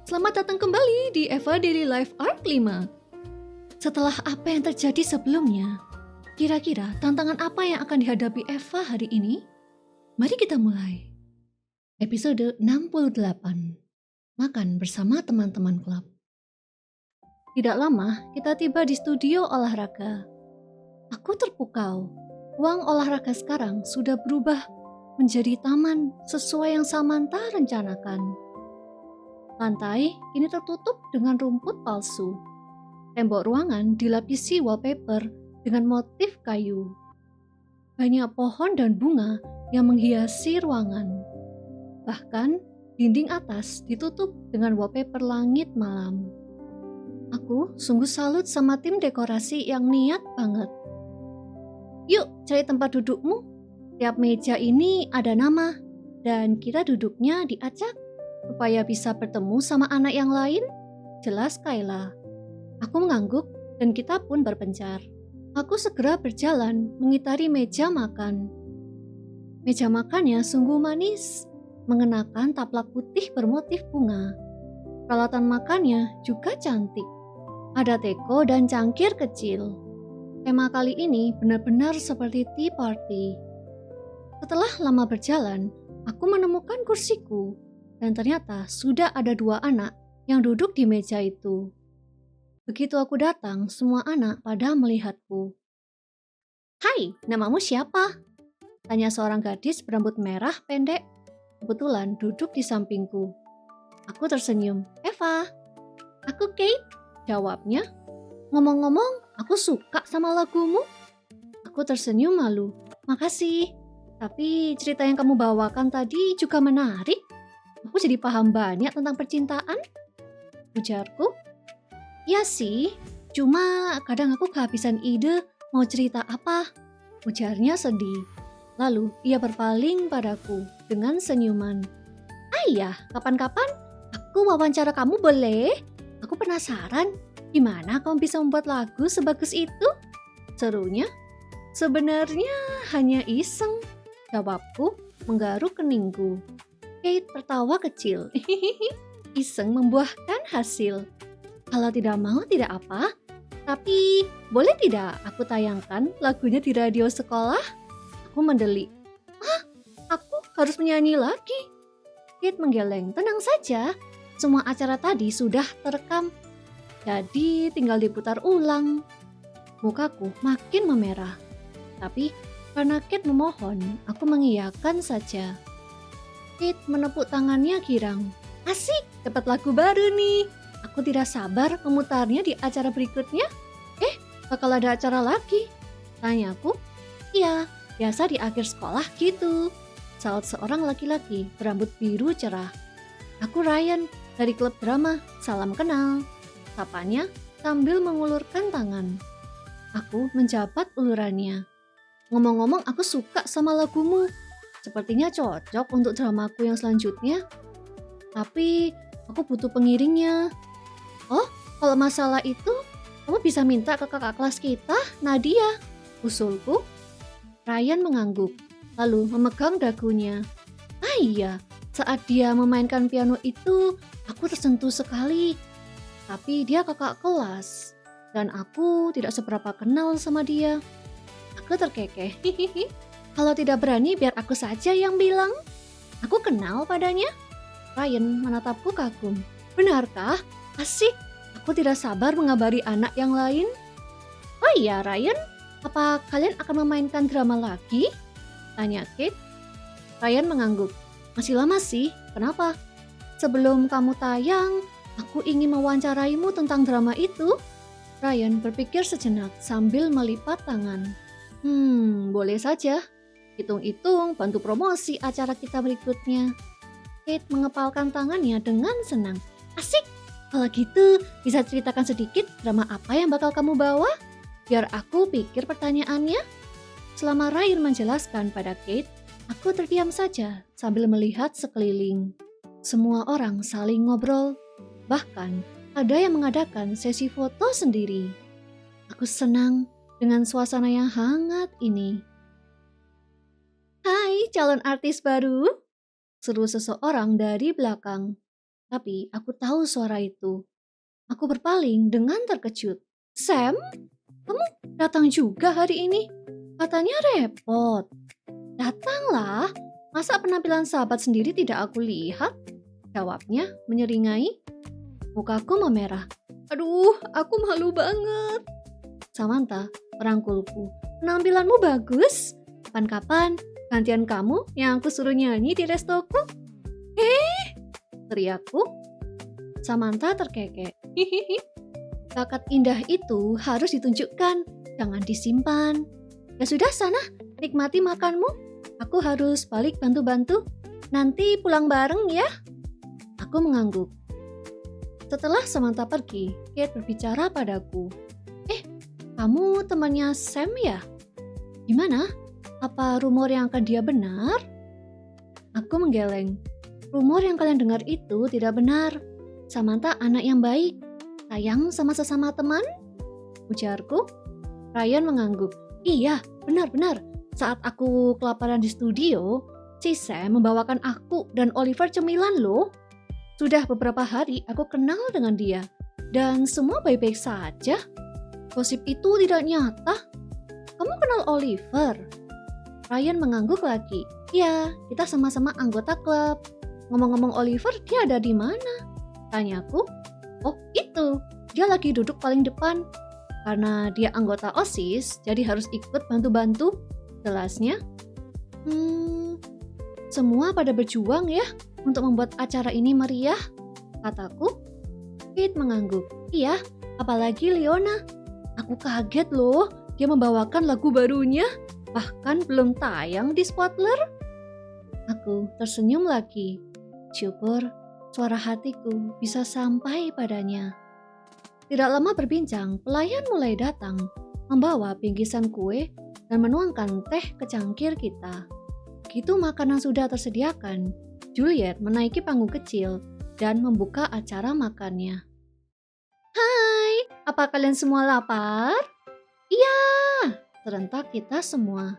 Selamat datang kembali di Eva Daily Life Arc 5. Setelah apa yang terjadi sebelumnya, kira-kira tantangan apa yang akan dihadapi Eva hari ini? Mari kita mulai. Episode 68. Makan bersama teman-teman klub. Tidak lama, kita tiba di studio olahraga. Aku terpukau. Ruang olahraga sekarang sudah berubah menjadi taman sesuai yang Samantha rencanakan. Lantai kini tertutup dengan rumput palsu. Tembok ruangan dilapisi wallpaper dengan motif kayu. Banyak pohon dan bunga yang menghiasi ruangan. Bahkan dinding atas ditutup dengan wallpaper langit malam. Aku sungguh salut sama tim dekorasi yang niat banget. Yuk cari tempat dudukmu. Tiap meja ini ada nama dan kita duduknya diacak supaya bisa bertemu sama anak yang lain, jelas Kayla. Aku mengangguk dan kita pun berpencar. Aku segera berjalan mengitari meja makan. Meja makannya sungguh manis, mengenakan taplak putih bermotif bunga. Peralatan makannya juga cantik. Ada teko dan cangkir kecil. Tema kali ini benar-benar seperti tea party. Setelah lama berjalan, aku menemukan kursiku. Dan ternyata sudah ada 2 anak yang duduk di meja itu. Begitu aku datang, semua anak pada melihatku. Hai, namamu siapa? Tanya seorang gadis berambut merah pendek. Kebetulan duduk di sampingku. Aku tersenyum. Eva. Aku Kate, jawabnya. Ngomong-ngomong, aku suka sama lagumu. Aku tersenyum malu. Makasih. Tapi cerita yang kamu bawakan tadi juga menarik. Aku jadi paham banyak tentang percintaan, ujarku. Ya sih, cuma kadang aku kehabisan ide mau cerita apa, ujarnya sedih. Lalu ia berpaling padaku dengan senyuman. Ayah, kapan-kapan aku wawancara kamu boleh? Aku penasaran, gimana kamu bisa membuat lagu sebagus itu? Serunya. Sebenarnya hanya iseng, jawabku menggaruk keningku. Kate tertawa kecil. Iseng membuahkan hasil. Kalau tidak mau tidak apa. Tapi boleh tidak aku tayangkan lagunya di radio sekolah? Aku mendelik. Aku harus menyanyi lagi. Kate menggeleng. Tenang saja. Semua acara tadi sudah terekam. Jadi tinggal diputar ulang. Mukaku makin memerah. Tapi karena Kate memohon, aku mengiyakan saja. Kate menepuk tangannya girang. Asik, dapat lagu baru nih. Aku tidak sabar memutarnya di acara berikutnya. Bakal ada acara lagi? Tanyaku. Iya, biasa di akhir sekolah gitu. Saut seorang laki-laki berambut biru cerah. Aku Ryan dari klub drama. Salam kenal. Sapanya sambil mengulurkan tangan. Aku menjabat ulurannya. Ngomong-ngomong, aku suka sama lagumu. Sepertinya cocok untuk dramaku yang selanjutnya. Tapi aku butuh pengiringnya. Oh, kalau masalah itu, kamu bisa minta ke kakak kelas kita, Nadia. Usulku. Ryan mengangguk, lalu memegang dagunya. Iya, saat dia memainkan piano itu, aku tersentuh sekali. Tapi dia kakak kelas, dan aku tidak seberapa kenal sama dia. Aku terkekeh. Kalau tidak berani biar aku saja yang bilang. Aku kenal padanya. Ryan menatapku kagum. Benarkah? Asik. Aku tidak sabar mengabari anak yang lain. Oh iya Ryan, apa kalian akan memainkan drama lagi? Tanya Kate. Ryan mengangguk. Masih lama sih, kenapa? Sebelum kamu tayang, aku ingin mewawancaraimu tentang drama itu. Ryan berpikir sejenak sambil melipat tangan. Boleh saja. Hitung-hitung bantu promosi acara kita berikutnya. Kate mengepalkan tangannya dengan senang. Asik, kalau gitu bisa ceritakan sedikit drama apa yang bakal kamu bawa? Biar aku pikir pertanyaannya. Selama Ryan menjelaskan pada Kate, aku terdiam saja sambil melihat sekeliling. Semua orang saling ngobrol, bahkan ada yang mengadakan sesi foto sendiri. Aku senang dengan suasana yang hangat ini. Hai calon artis baru, seru seseorang dari belakang. Tapi aku tahu suara itu. Aku berpaling dengan terkejut. Sam, kamu datang juga hari ini? Katanya repot. Datanglah, masa penampilan sahabat sendiri tidak aku lihat? Jawabnya menyeringai. Mukaku memerah. Aduh, aku malu banget. Samantha merangkulku. Penampilanmu bagus. Kapan-kapan gantian kamu yang aku suruh nyanyi di restoku. Teriakku. Samantha terkekek. Bakat indah itu harus ditunjukkan, jangan disimpan. Ya sudah sana, nikmati makanmu. Aku harus balik bantu-bantu. Nanti pulang bareng ya. Aku mengangguk. Setelah Samantha pergi, Kate berbicara padaku. Kamu temannya Sam ya? Gimana? Apa rumor yang akan dia benar? Aku menggeleng. Rumor yang kalian dengar itu tidak benar. Samantha anak yang baik. Sayang sama sesama teman? Ujarku. Ryan mengangguk. Iya, benar-benar. Saat aku kelaparan di studio, si Sam membawakan aku dan Oliver cemilan loh. Sudah beberapa hari aku kenal dengan dia. Dan semua baik-baik saja. Gosip itu tidak nyata. Kamu kenal Oliver? Ryan mengangguk lagi. Iya, kita sama-sama anggota klub. Ngomong-ngomong Oliver, dia ada di mana? Tanyaku. Oh, itu. Dia lagi duduk paling depan. Karena dia anggota OSIS, jadi harus ikut bantu-bantu. Jelasnya. Semua pada berjuang ya untuk membuat acara ini meriah, kataku. Kate mengangguk. Iya, apalagi Leona. Aku kaget loh, dia membawakan lagu barunya, bahkan belum tayang di Spotler. Aku tersenyum lagi. Syukur suara hatiku bisa sampai padanya. Tidak lama berbincang, pelayan mulai datang, membawa bingkisan kue dan menuangkan teh ke cangkir kita. Begitu makanan sudah tersediakan, Juliet menaiki panggung kecil dan membuka acara makannya. Hai, apa kalian semua lapar? Iya, serentak kita semua.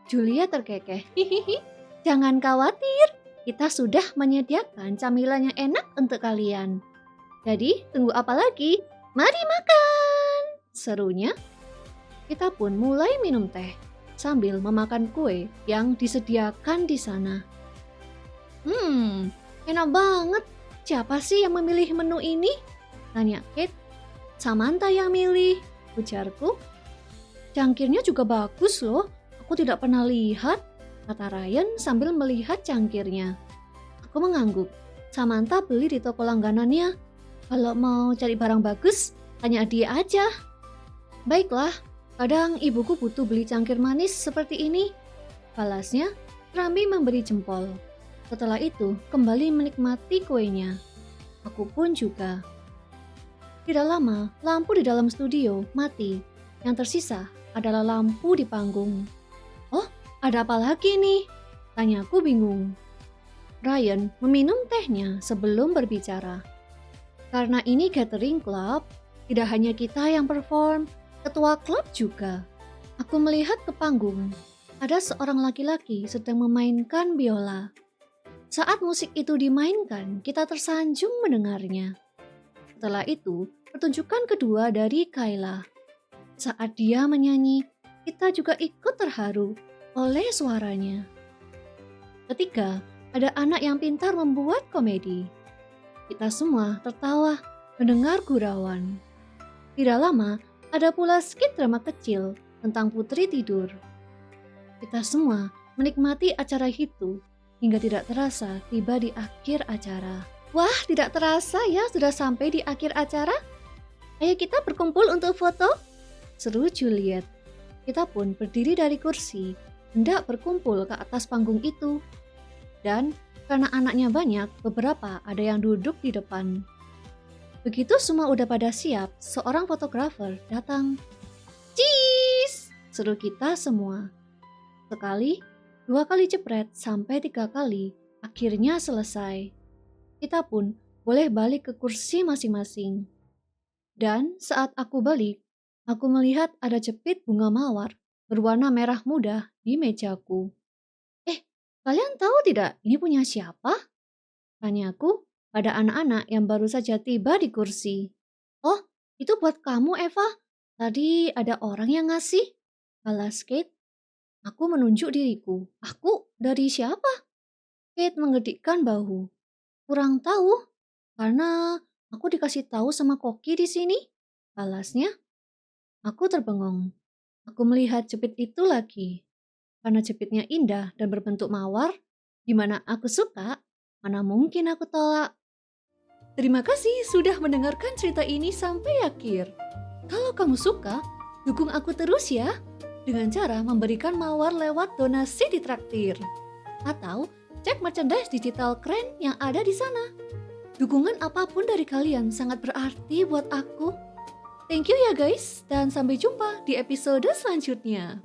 Juliet terkekeh. Hihihi, jangan khawatir, kita sudah menyediakan camilan yang enak untuk kalian. Jadi, tunggu apa lagi? Mari makan! Serunya. Kita pun mulai minum teh sambil memakan kue yang disediakan di sana. Enak banget. Siapa sih yang memilih menu ini? Tanya Kate. Samantha yang milih, ujarku. Cangkirnya juga bagus loh. Aku tidak pernah lihat, kata Ryan sambil melihat cangkirnya. Aku mengangguk. Samantha beli di toko langganannya. Kalau mau cari barang bagus, tanya dia aja. Baiklah, kadang ibuku butuh beli cangkir manis seperti ini. Balasnya, Rami memberi jempol. Setelah itu, kembali menikmati kuenya. Aku pun juga. Tidak lama, lampu di dalam studio mati. Yang tersisa adalah lampu di panggung. Oh, ada apa lagi nih? Tanyaku bingung. Ryan meminum tehnya sebelum berbicara. Karena ini gathering club, tidak hanya kita yang perform, ketua klub juga. Aku melihat ke panggung. Ada seorang laki-laki sedang memainkan biola. Saat musik itu dimainkan, kita tersanjung mendengarnya. Setelah itu, pertunjukan kedua dari Kayla. Saat dia menyanyi, kita juga ikut terharu oleh suaranya. Ketiga, ada anak yang pintar membuat komedi. Kita semua tertawa mendengar gurauan. Tidak lama, ada pula skit drama kecil tentang putri tidur. Kita semua menikmati acara itu hingga tidak terasa tiba di akhir acara. Wah, tidak terasa ya sudah sampai di akhir acara. Ayo kita berkumpul untuk foto, seru Juliet. Kita pun berdiri dari kursi, hendak berkumpul ke atas panggung itu. Dan karena anaknya banyak, beberapa ada yang duduk di depan. Begitu semua udah pada siap, seorang fotografer datang. Cheese! Seru kita semua. Sekali, 2 kali jepret sampai 3 kali, akhirnya selesai. Kita pun boleh balik ke kursi masing-masing. Dan saat aku balik, aku melihat ada jepit bunga mawar berwarna merah muda di mejaku. Kalian tahu tidak ini punya siapa? Tanyaku pada anak-anak yang baru saja tiba di kursi. "Oh, itu buat kamu, Eva. Tadi ada orang yang ngasih," balas Kate. Aku menunjuk diriku. "Aku? Dari siapa?" Kate menggedikkan bahu. "Kurang tahu, karena aku dikasih tahu sama Koki di sini," balasnya. Aku terbengong. Aku melihat jepit itu lagi. Karena jepitnya indah dan berbentuk mawar, di mana aku suka, mana mungkin aku tolak. Terima kasih sudah mendengarkan cerita ini sampai akhir. Kalau kamu suka, dukung aku terus ya, dengan cara memberikan mawar lewat donasi di traktir. Atau cek merchandise digital keren yang ada di sana. Dukungan apapun dari kalian sangat berarti buat aku. Thank you ya guys, dan sampai jumpa di episode selanjutnya.